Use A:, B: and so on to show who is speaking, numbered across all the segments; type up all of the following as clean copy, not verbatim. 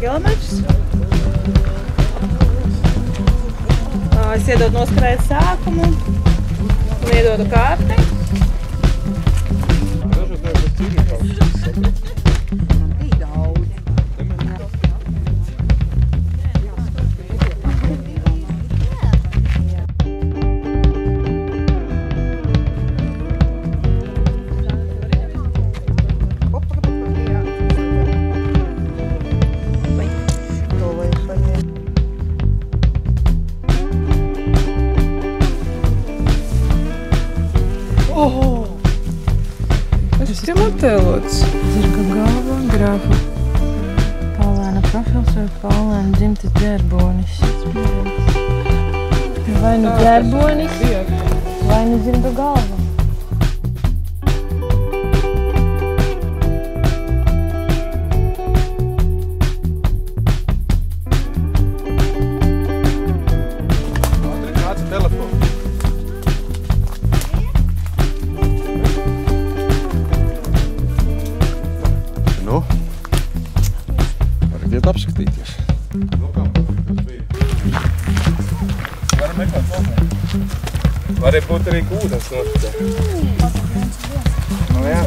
A: kilometrus. Es iedodu noskrēt sākumu un iedodu kārti.
B: Tas ir motēlots. Zirga galva, grāfa. Paulēna profils vai Paulēna dzimtas ģērbonis. Vai nu ģērbonis, vai nu zirga galva.
C: Varat apskatīties.
D: Varam meklēt tomēr. Varēja būt arī ūdens noticē. Nu jā.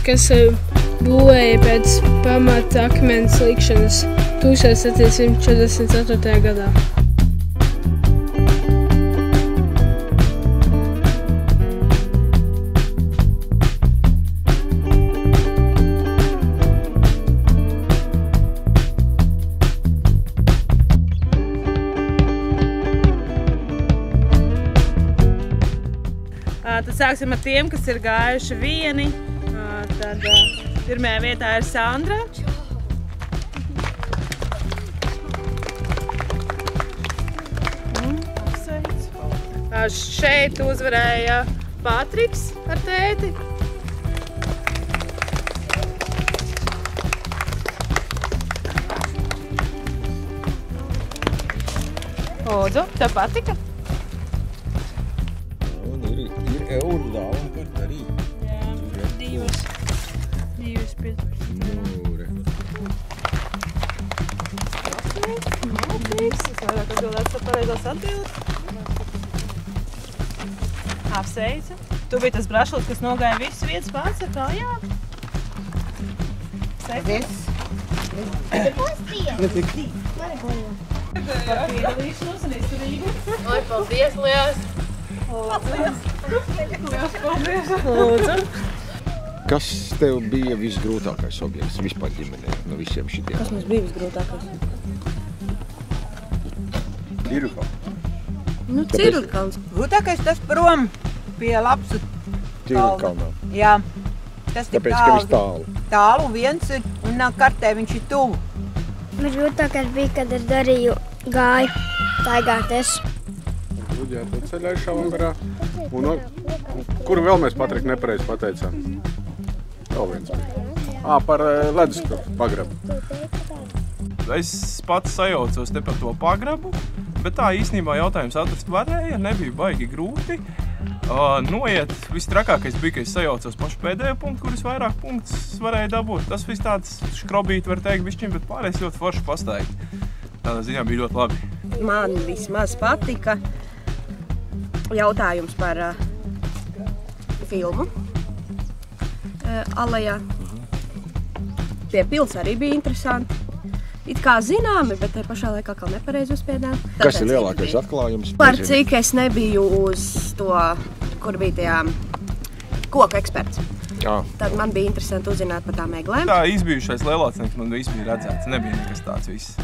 E: Kas būvēja pēc pamata akmens likšanas 1744. gadā.
A: Tad sāksim ar tiem, kas ir gājuši vieni. Tad pirmajā vietā ir Sandra. Šeit uzvarēja Patriks ar tēti. Lūdzu, tev patika?
C: Un ir euru dāvana par arī.
E: Divas 15.
A: Maltīgs. Es vairāk atbildētu par pareizās atbildes. Apsveicu. Tu biji tas brašlis, kas nogāja visas vietas pats ar kājām? Viss. Par piedalīšanos un izturību.
E: Lai, paldies, liels!
A: Liels paldies! Lūdzu.
C: Kas tev bija visgrūtākais objekts vispār ģimenē no visiem šitiem?
B: Kas mums bija visgrūtākais?
C: Cirulkalns.
B: Cirulkalns.
F: Grūtākais tas prom pie Lapsu
C: Cirulkalnā.
F: Jā. Tas tik
C: Tāpēc, ka viss tālu.
F: Tālu viens ir un kartē viņš ir tuvu.
G: Grūtākais bija, kad es gāju staigāties.
D: Uģēto ceļājušā vakarā. Un kuru vēl mēs, Patrik, nepareizi pateicām? Vēl viens bija. Par leduskapu pagrabu. Es pats sajaucos te par to pagrabu, bet tā īstenībā jautājums atrast varēja, nebija baigi grūti. Noiet, viss trakākais bija, ka es sajaucos pašu pēdējo punktu, kuris vairāk punktus varēja dabūt. Tas viss tāds škrobīt, var teikt, bišķiņ, bet pārējais ļoti forši pastaigt. Tādā ziņā bija ļoti labi.
H: Man vismaz patika jautājums par filmu Alejā. Pie pils arī bija interesanti. It kā zināmi, bet te pašā laikā kā nepareizi uzspiedām.
C: Kas ir lielākais atklājums?
H: Par cik es nebiju uz to, kur bija tajā koku eksperts.
C: Jā.
H: Tad man bija interesanti uzzināt par tām eglēm.
I: Tā izbijušais lielocnieks man viss bija redzēts. Nebija nekas tāds viss.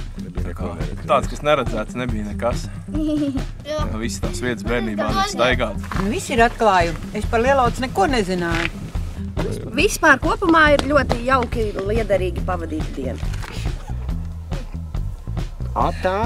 I: Tāds, kas neredzēts, nebija nekas. Jā, visas tās vietas bērnībā staigāt.
F: Visi ir atklājumi. Es par lielauci neko nezināju.
H: Vispār kopumā ir ļoti jauki, liederīgi pavadīta diena.
C: Tā.